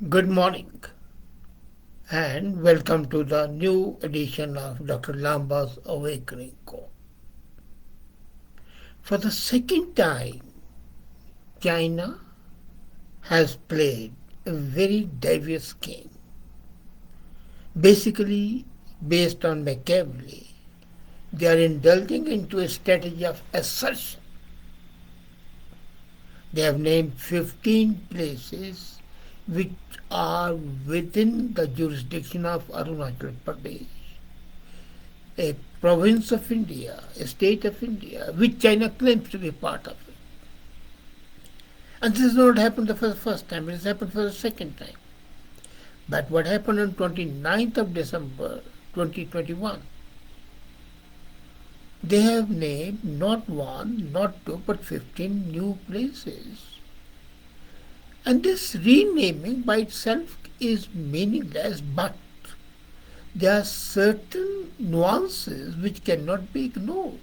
Good morning and welcome to the new edition of Dr. Lamba's Awakening Call. For the second time, China has played a very devious game, basically based on Machiavelli. They are indulging into a strategy of assertion. They have named 15 places which are within the jurisdiction of Arunachal Pradesh, a province of India, a state of India, which China claims to be part of it. And this has not happened for the first time, it has happened for the second time. But what happened on 29th of December 2021, they have named not one, not two, but 15 new places. And this renaming by itself is meaningless, but there are certain nuances which cannot be ignored.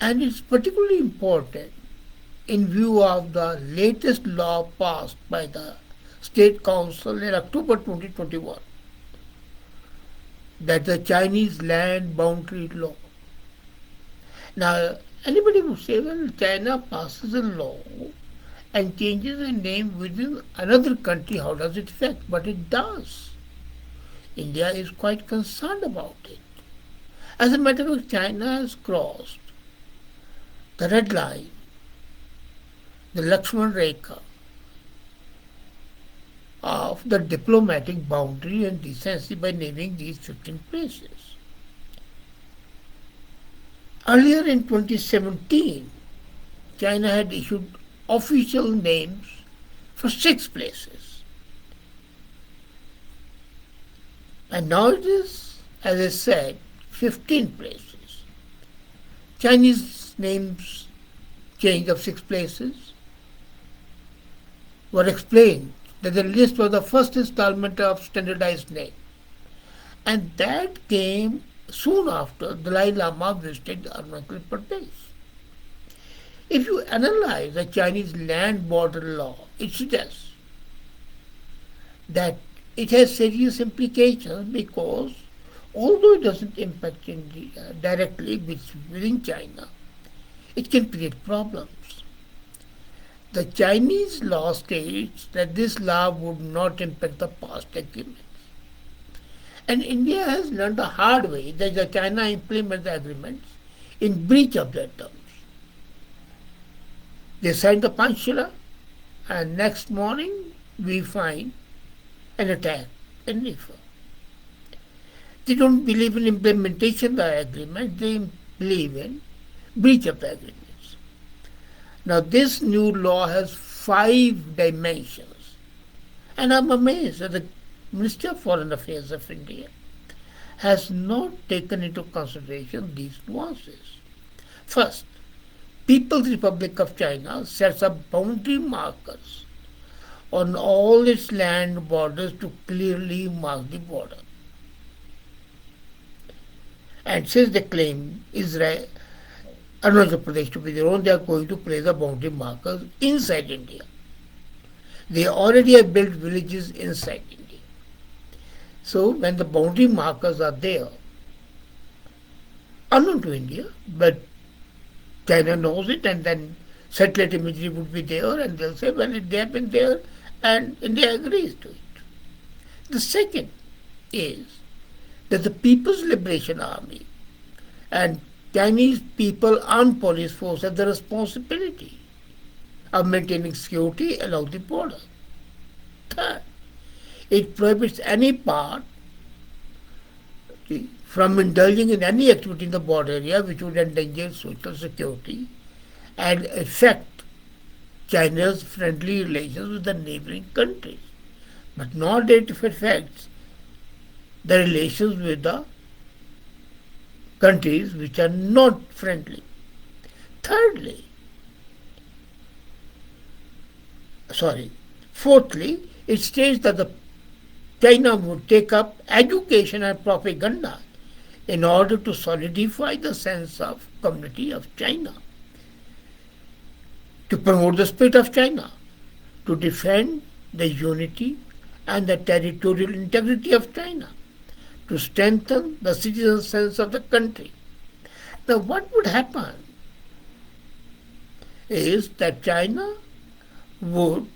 And it's particularly important in view of the latest law passed by the State Council in October 2021, that the Chinese land boundary law. Now, anybody would say, well, China passes a law and changes a name within another country, how does it affect? But it does. India is quite concerned about it. As a matter of fact, China has crossed the red line, the Lakshman Rekha of the diplomatic boundary and decency by naming these 15 places. Earlier in 2017, China had issued official names for 6 places. And now it is, as I said, 15 places. Chinese names change of 6 places were explained that the list was the first installment of standardized name. And that came soon after Dalai Lama visited Arunachal Pradesh. If you analyze the Chinese land border law, it suggests that it has serious implications because although it doesn't impact India directly within China, it can create problems. The Chinese law states that this law would not impact the past agreements. And India has learned the hard way that the China implements the agreements in breach of their terms. They signed the Panchshila, and next morning we find an attack in Nifa. They don't believe in implementation of the agreement, they believe in breach of the agreements. Now this new law has 5 dimensions, and I'm amazed that the Minister of Foreign Affairs of India has not taken into consideration these nuances. First, People's Republic of China sets up boundary markers on all its land borders to clearly mark the border. And since they claim Israel, Arunachal Pradesh to be their own, they are going to place the boundary markers inside India. They already have built villages inside India. So when the boundary markers are there, unknown to India, but China knows it, and then satellite imagery would be there, and they'll say, well, they have been there, and India agrees to it. The second is that the People's Liberation Army and Chinese People Armed Police Force have the responsibility of maintaining security along the border. Third, it prohibits any part from indulging in any activity in the border area which would endanger social security and affect China's friendly relations with the neighboring countries, but not that it affects the relations with the countries which are not friendly. Thirdly, fourthly, it states that the China would take up education and propaganda in order to solidify the sense of community of China, to promote the spirit of China, to defend the unity and the territorial integrity of China, to strengthen the citizen sense of the country. Now, what would happen is that China would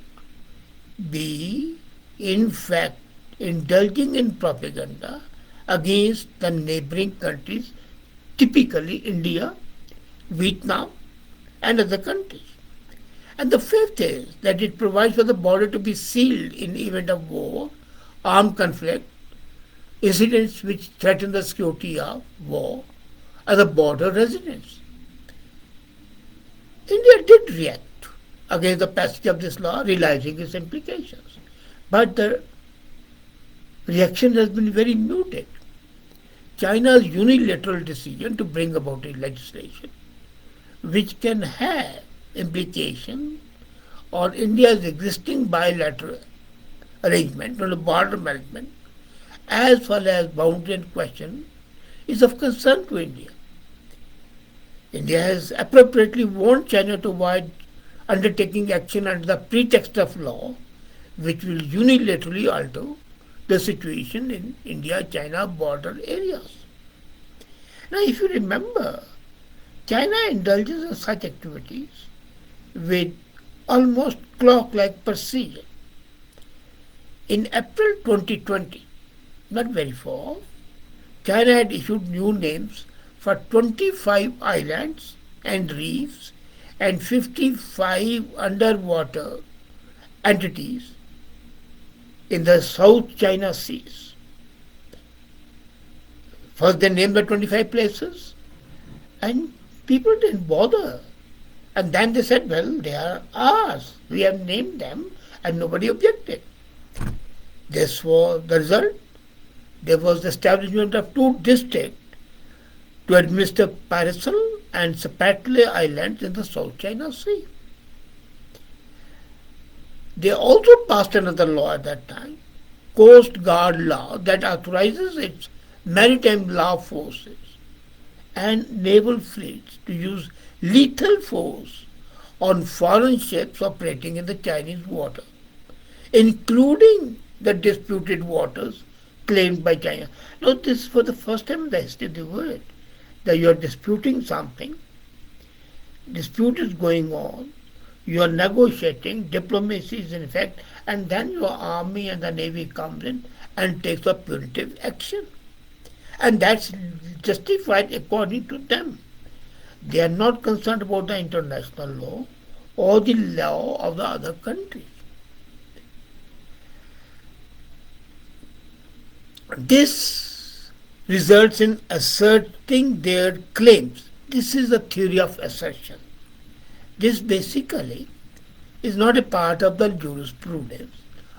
be, in fact, indulging in propaganda against the neighboring countries, typically India, Vietnam, and other countries. And the fifth is that it provides for the border to be sealed in event of war, armed conflict, incidents which threaten the security of war, and the border residents. India did react against the passage of this law, realizing its implications. But the reaction has been very muted. China's unilateral decision to bring about a legislation which can have implication on India's existing bilateral arrangement on the border management as well as boundary and question is of concern to India. India has appropriately warned China to avoid undertaking action under the pretext of law which will unilaterally alter the situation in India-China border areas. Now, if you remember, China indulges in such activities with almost clock-like precision. In April 2020, not very far, China had issued new names for 25 islands and reefs and 55 underwater entities in the South China Seas. First they named the 25 places and people didn't bother. And then they said, well, they are ours. We have named them and nobody objected. This was the result. There was the establishment of two districts to administer Paracel and Sapatle Islands in the South China Sea. They also passed another law at that time, Coast Guard law, that authorizes its maritime law forces and naval fleets to use lethal force on foreign ships operating in the Chinese water, including the disputed waters claimed by China. Now, this is for the first time in the history of the world that you are disputing something, dispute is going on, you are negotiating, diplomacy is in effect, and then your army and the navy comes in and takes a punitive action. And that's justified according to them. They are not concerned about the international law or the law of the other countries. This results in asserting their claims. This is a theory of assertion. This basically is not a part of the jurisprudence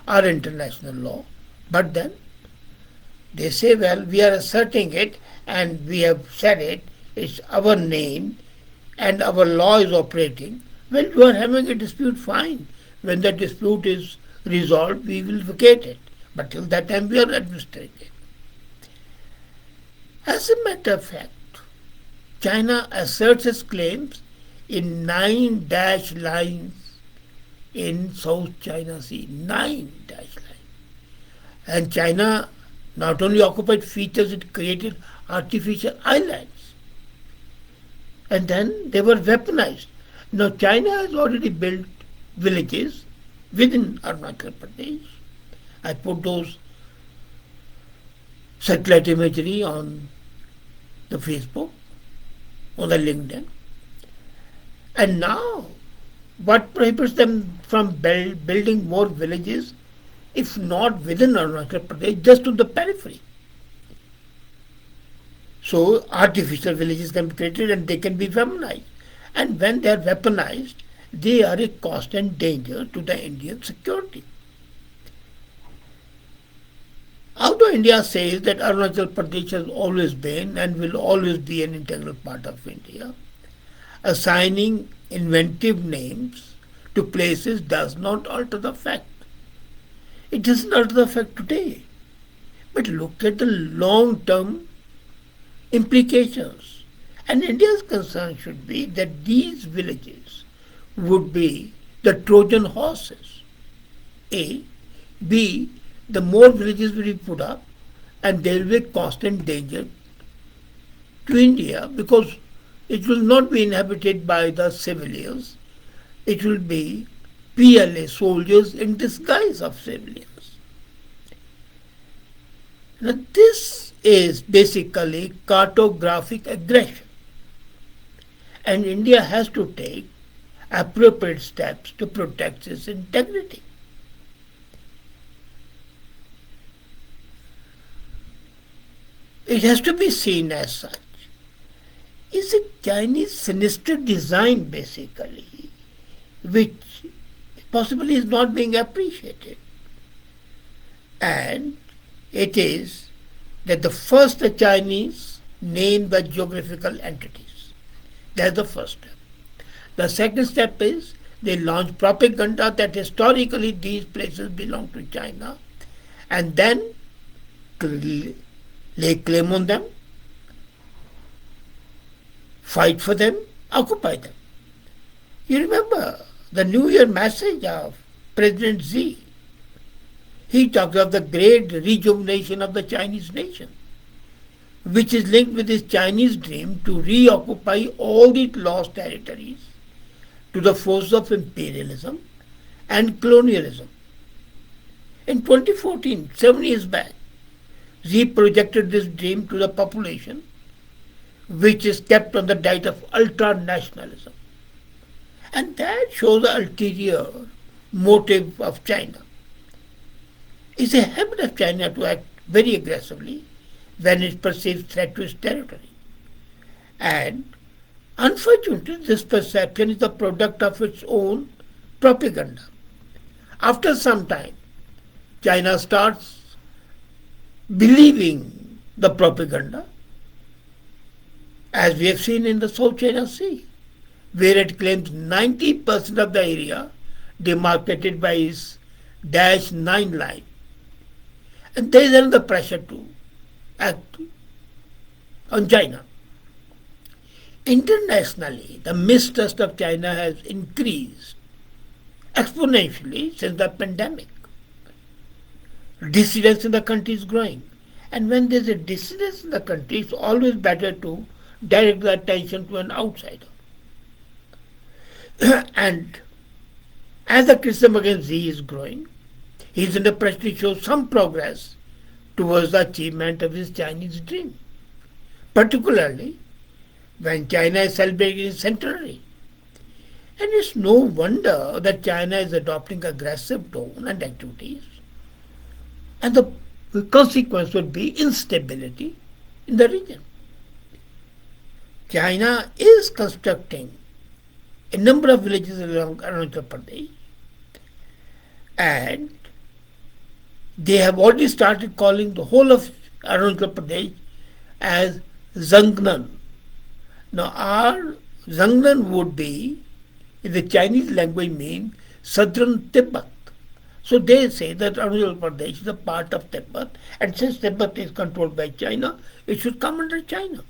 or international law, but then they say, well, we are asserting it and we have said it, it's our name and our law is operating. Well, you are having a dispute, fine. When the dispute is resolved, we will vacate it. But till that time, we are administering it. As a matter of fact, China asserts its claims in 9 dash lines in South China Sea. 9 dash lines. And China not only occupied features, it created artificial islands. And then they were weaponized. Now China has already built villages within Arunachal Pradesh. I put those satellite imagery on the Facebook, on the LinkedIn. And now, what prohibits them from building more villages, if not within Arunachal Pradesh, just to the periphery? So artificial villages can be created and they can be weaponized. And when they are weaponized, they are a cost and danger to the Indian security. Although India says that Arunachal Pradesh has always been and will always be an integral part of India, assigning inventive names to places does not alter the fact. It doesn't alter the fact today. But look at the long-term implications. And India's concern should be that these villages would be the Trojan horses A. B. The more villages will be put up, and there will be constant danger to India because it will not be inhabited by the civilians. It will be PLA soldiers in disguise of civilians. Now, this is basically cartographic aggression, and India has to take appropriate steps to protect its integrity. It has to be seen as such. It's a Chinese sinister design basically, which possibly is not being appreciated. And it is that the first the Chinese name the geographical entities. That's the first step. The second step is they launch propaganda that historically these places belong to China, and then lay claim on them, fight for them, occupy them. You remember the New Year message of President Xi. He talked of the great rejuvenation of the Chinese nation, which is linked with his Chinese dream to reoccupy all the lost territories to the force of imperialism and colonialism. In 2014, 7 years back, Xi projected this dream to the population, which is kept on the diet of ultra-nationalism. And that shows the ulterior motive of China. It's a habit of China to act very aggressively when it perceives threat to its territory. And unfortunately, this perception is the product of its own propaganda. After some time, China starts believing the propaganda, as we have seen in the South China Sea, where it claims 90% of the area demarcated by its Dash 9 line. And there is another pressure to act on China. Internationally, the mistrust of China has increased exponentially since the pandemic. Dissidence in the country is growing. And when there is a dissidence in the country, it's always better to direct the attention to an outsider. And as the criticism against Xi is growing, he is under pressure to show some progress towards the achievement of his Chinese dream, particularly when China is celebrating its centenary. And it's no wonder that China is adopting aggressive tone and activities. And the consequence would be instability in the region. China is constructing a number of villages along Arunachal Pradesh, and they have already started calling the whole of Arunachal Pradesh as Zangnan. Now, our Zangnan would be, in the Chinese language, mean southern Tibet. So they say that Arunachal Pradesh is a part of Tibet, and since Tibet is controlled by China, it should come under China.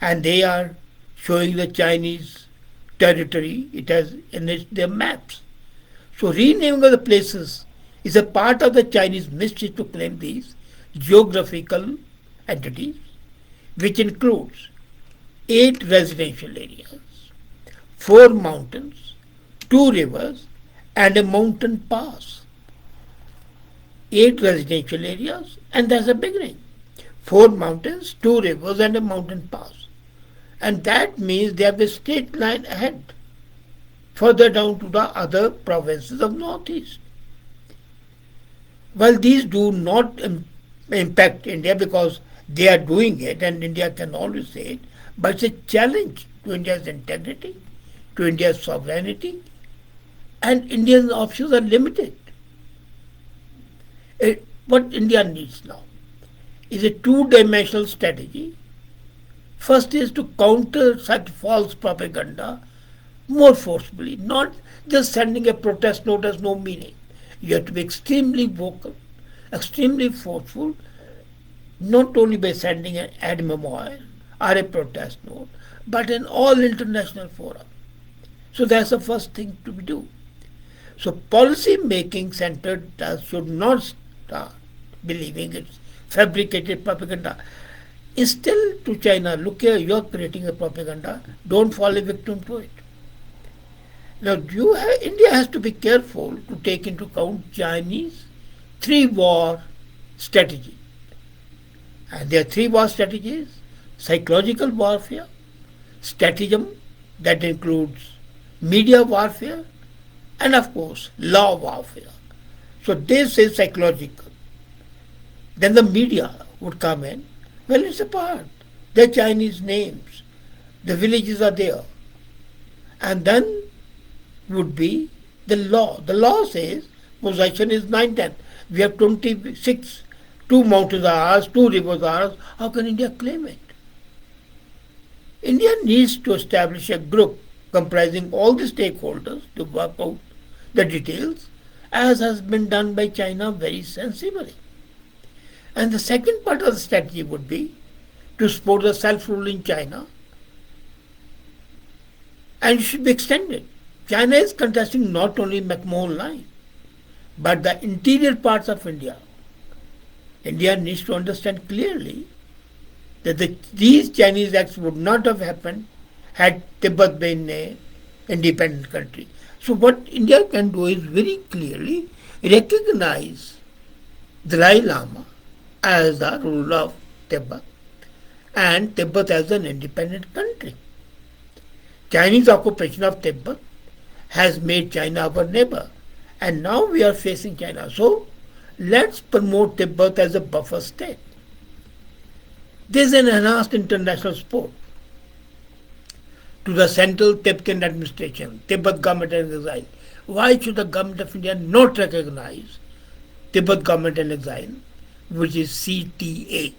And they are showing the Chinese territory, it has in their maps. So renaming of the places is a part of the Chinese mystery to claim these geographical entities, which includes 8 residential areas, 4 mountains, 2 rivers, and a mountain pass. 8 residential areas, and that's a beginning. 4 mountains, 2 rivers, and a mountain pass. And that means they have a state line ahead, further down to the other provinces of Northeast. Well, these do not impact India because they are doing it and India can always say it, but it's a challenge to India's integrity, to India's sovereignty, and Indian options are limited. What India needs now is a 2-dimensional strategy. First is to counter such false propaganda more forcibly, not just sending a protest note has no meaning. You have to be extremely vocal, extremely forceful, not only by sending an ad memorial or a protest note, but in all international fora. So that's the first thing to do. So policy making center should not start believing it's fabricated propaganda. Instead to China, look here, you're creating a propaganda, don't fall a victim to it. Now, India has to be careful to take into account Chinese three-war strategy. And there are three war strategies: psychological warfare, stratagem that includes media warfare, and of course, law warfare. So this is psychological. Then the media would come in. Well, it's a part. They're Chinese names. The villages are there. And then would be the law. The law says possession is 9/10. We have 26. Two mountains are ours, two rivers are ours. How can India claim it? India needs to establish a group comprising all the stakeholders to work out the details, as has been done by China very sensibly. And the second part of the strategy would be to support the self-rule in China, and it should be extended. China is contesting not only McMahon Line, but the interior parts of India. India needs to understand clearly that these Chinese acts would not have happened had Tibet been an independent country. So what India can do is very clearly recognize Dalai Lama as the ruler of Tibet and Tibet as an independent country. Chinese occupation of Tibet has made China our neighbor, and now we are facing China. So let's promote Tibet as a buffer state. There is an enhanced international support to the central Tibetan administration, Tibet government in exile. Why should the government of India not recognize Tibet government in exile, which is CTA?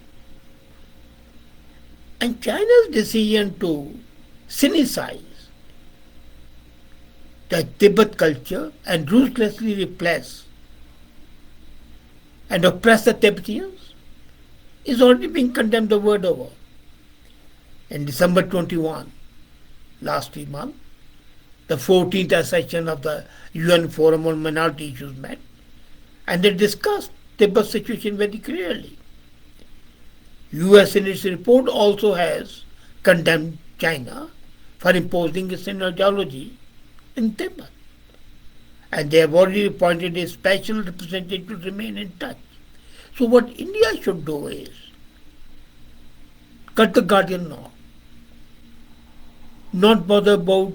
And China's decision to sinicize the Tibet culture and ruthlessly replace and oppress the Tibetans is already being condemned the world over. In December 21, last month, the 14th session of the UN Forum on Minority Issues met, and they discussed Tibet's situation very clearly. US in its report also has condemned China for imposing its ideology in Tibet. And they have already appointed a special representative to remain in touch. So what India should do is cut the guardian knot, not bother about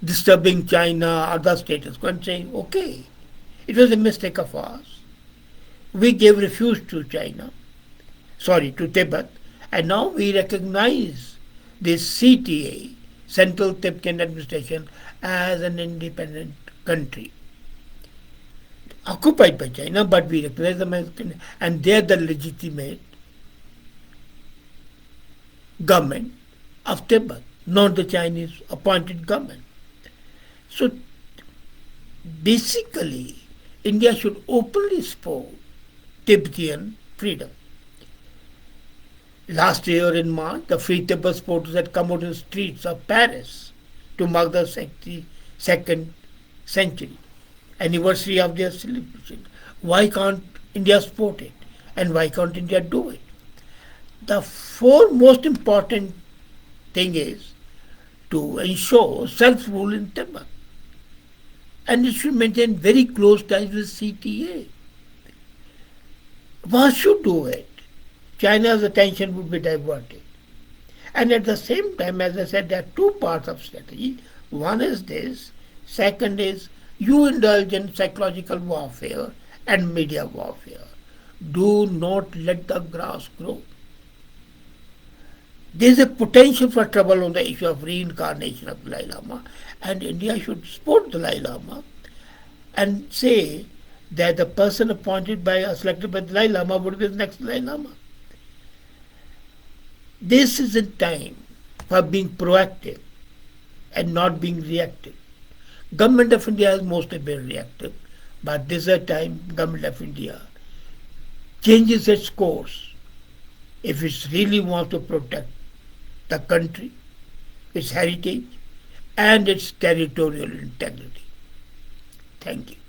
disturbing China or the status quo, and say, okay, it was a mistake of ours. We gave refuge to to Tibet, and now we recognize this CTA, Central Tibetan Administration, as an independent country. Occupied by China, but we recognize them as, and they are the legitimate government of Tibet, not the Chinese appointed government. So basically, India should openly support Tibetan freedom. Last year in March, the Free Tibet supporters had come out in the streets of Paris to mark the 62nd century anniversary of their celebration. Why can't India support it? And why can't India do it? The four most important thing is to ensure self-rule in Tibet. And it should maintain very close ties with CTA. One should do it. China's attention would be diverted. And at the same time, as I said, there are two parts of strategy. One is this. Second is you indulge in psychological warfare and media warfare. Do not let the grass grow. There is a potential for trouble on the issue of reincarnation of Dalai Lama, and India should support Dalai Lama and say that the person appointed by or selected by Dalai Lama would be the next Dalai Lama. This is a time for being proactive and not being reactive. Government of India has mostly been reactive, but this is a time Government of India changes its course if it really wants to protect the country, its heritage, and its territorial integrity. Thank you. Thank you.